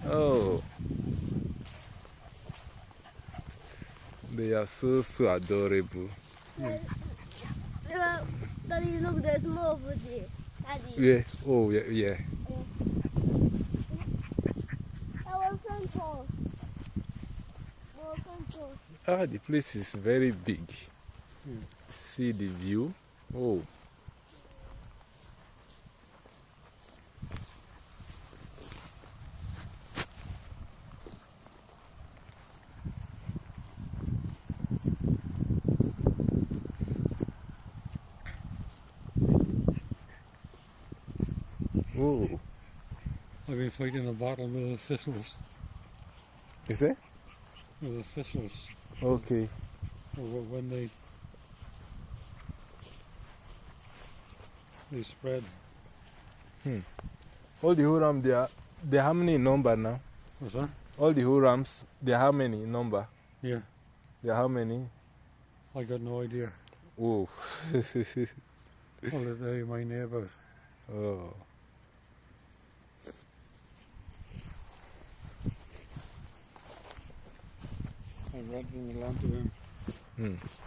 Oh. They are so adorable. Daddy, look, there's more over there. Daddy. Yeah. Oh, yeah. Our front hall. Ah, the place is very big. See the view? Oh. Oh. I've been fighting a battle with the thistles. Is it? With the thistles. Okay. When they spread. All the Huram, they are how many in number now? What's that? All the Hurams, they are how many in number? Yeah. They are how many? I got no idea. Oh. All of they my neighbours. Oh. I'm renting the land to him.